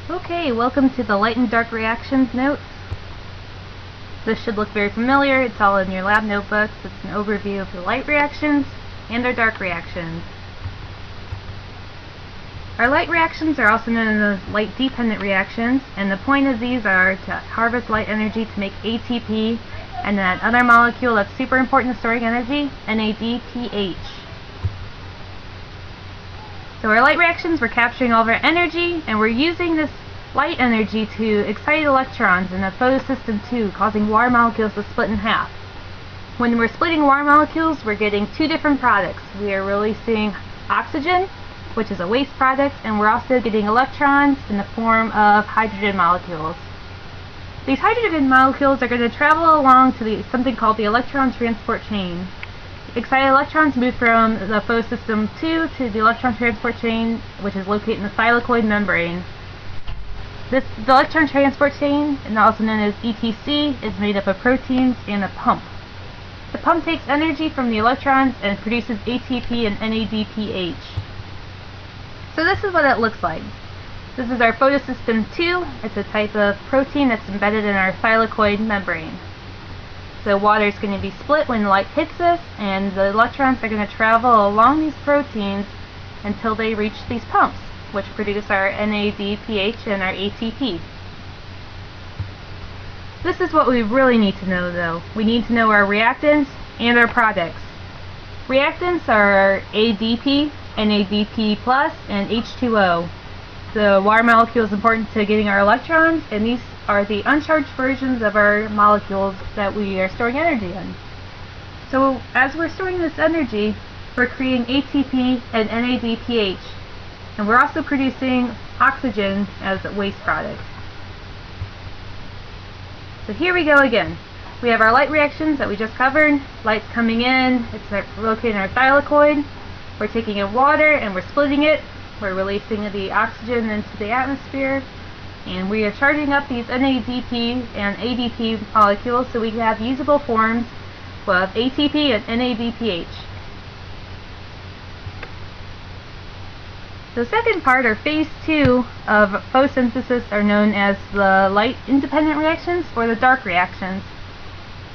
Okay, welcome to the light and dark reactions notes. This should look very familiar. It's all in your lab notebooks. It's an overview of the light reactions and our dark reactions. Our light reactions are also known as light-dependent reactions, and the point of these are to harvest light energy to make ATP and that other molecule that's super important to storing energy, NADPH. So our light reactions, we're capturing all of our energy, and we're using this light energy to excite electrons in a photosystem II, causing water molecules to split in half. When we're splitting water molecules, we're getting two different products. We are releasing oxygen, which is a waste product, and we're also getting electrons in the form of hydrogen molecules. These hydrogen molecules are going to travel along to something called the electron transport chain. Excited electrons move from the photosystem II to the electron transport chain, which is located in the thylakoid membrane. The electron transport chain, and also known as ETC, is made up of proteins and a pump. The pump takes energy from the electrons and produces ATP and NADPH. So this is what it looks like. This is our photosystem II. It's a type of protein that's embedded in our thylakoid membrane. So water is going to be split when light hits this, and the electrons are going to travel along these proteins until they reach these pumps, which produce our NADPH and our ATP. This is what we really need to know though. We need to know our reactants and our products. Reactants are our ADP, NADP+, and H2O. The water molecule is important to getting our electrons, and these are the uncharged versions of our molecules that we are storing energy in. So as we're storing this energy, we're creating ATP and NADPH, and we're also producing oxygen as waste products. So here we go again. We have our light reactions that we just covered. Light's coming in, it's located in our thylakoid. We're taking in water and we're splitting it. We're releasing the oxygen into the atmosphere, and we are charging up these NADP and ADP molecules so we can have usable forms of ATP and NADPH. The second part, or phase 2 of photosynthesis, are known as the light-independent reactions or the dark reactions.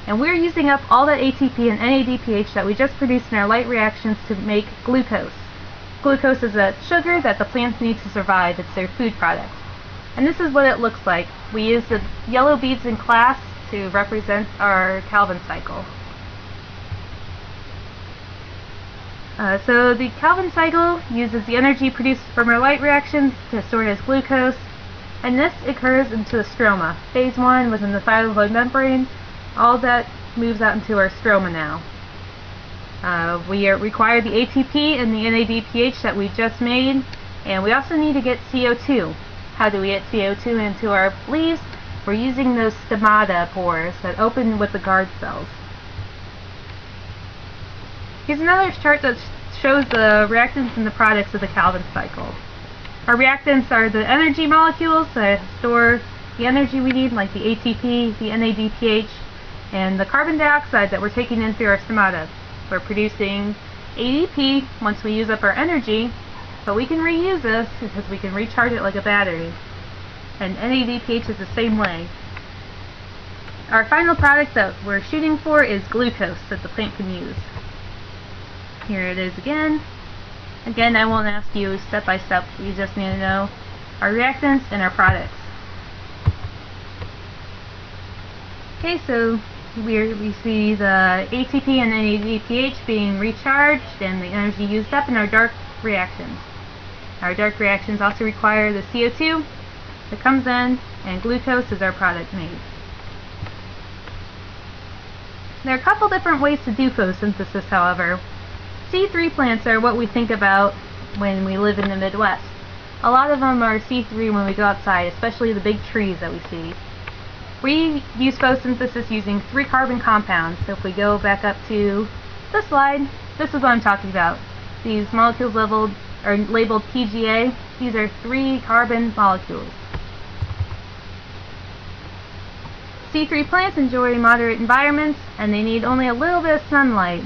And we're using up all that ATP and NADPH that we just produced in our light reactions to make glucose. Glucose is a sugar that the plants need to survive. It's their food product. And this is what it looks like. We use the yellow beads in class to represent our Calvin cycle. So the Calvin cycle uses the energy produced from our light reactions to store it as glucose, and this occurs into the stroma. Phase 1 was in the thylakoid membrane. All that moves out into our stroma now. We require the ATP and the NADPH that we just made, and we also need to get CO2. How do we get CO2 into our leaves? We're using those stomata pores that open with the guard cells. Here's another chart that shows the reactants and the products of the Calvin cycle. Our reactants are the energy molecules that store the energy we need, like the ATP, the NADPH, and the carbon dioxide that we're taking in through our stomata. We're producing ADP once we use up our energy, but we can reuse this because we can recharge it like a battery. And NADPH is the same way. Our final product that we're shooting for is glucose that the plant can use. Here it is again. Again, I won't ask you step by step. You just need to know our reactants and our products. Okay, so we see the ATP and NADPH being recharged and the energy used up in our dark reactions. Our dark reactions also require the CO2 that comes in, and glucose is our product made. There are a couple different ways to do photosynthesis, however. C3 plants are what we think about when we live in the Midwest. A lot of them are C3 when we go outside, especially the big trees that we see. We use photosynthesis using 3 carbon compounds. So if we go back up to this slide, this is what I'm talking about. These molecules labeled PGA. These are 3 carbon molecules. C3 plants enjoy moderate environments, and they need only a little bit of sunlight.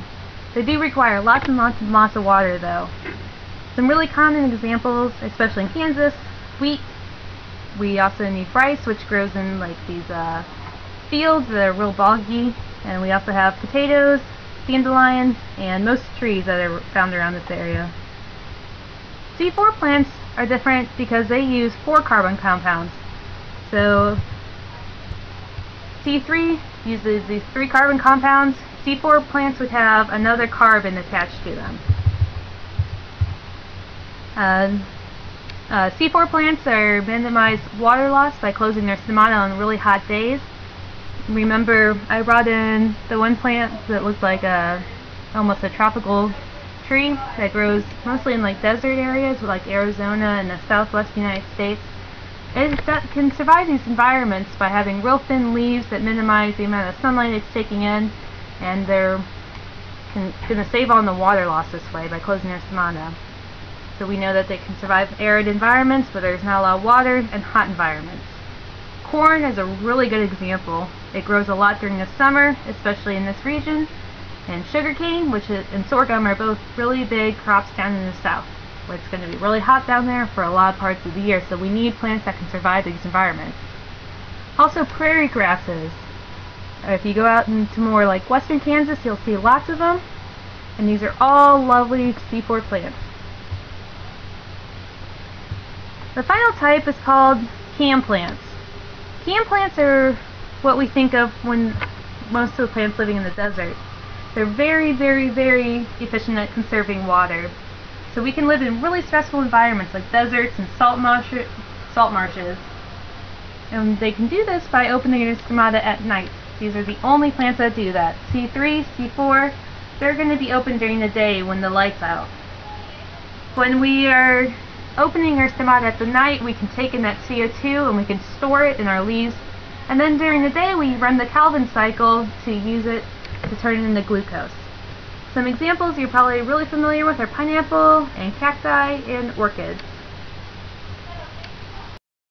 They do require lots and lots of water though. Some really common examples, especially in Kansas: wheat, We also need rice, which grows in like these fields that are real boggy, and we also have potatoes, dandelions, and most trees that are found around this area. C4 plants are different because they use 4 carbon compounds. So C3 uses these 3 carbon compounds. C4 plants would have another carbon attached to them. C4 plants are minimize water loss by closing their stomata on really hot days. Remember, I brought in the one plant that looks like almost a tropical tree that grows mostly in like desert areas like Arizona and the southwest United States. It can survive these environments by having real thin leaves that minimize the amount of sunlight it's taking in, and they're going to save on the water loss this way by closing their stomata. So we know that they can survive arid environments where there's not a lot of water, and hot environments. Corn is a really good example. It grows a lot during the summer, especially in this region, and sugarcane, and sorghum are both really big crops down in the south, where it's going to be really hot down there for a lot of parts of the year, so we need plants that can survive these environments. Also prairie grasses. If you go out into more like western Kansas, you'll see lots of them, and these are all lovely C4 plants. The final type is called cam plants. Cam plants are what we think of when most of the plants living in the desert. They're very, very, very efficient at conserving water. So we can live in really stressful environments like deserts and salt marshes. And they can do this by opening their stomata at night. These are the only plants that do that. C3, C4, they're going to be open during the day when the light's out. When we are opening our stomata at the night, we can take in that CO2 and we can store it in our leaves. And then during the day, we run the Calvin cycle to use it to turn it into glucose. Some examples you're probably really familiar with are pineapple and cacti and orchids.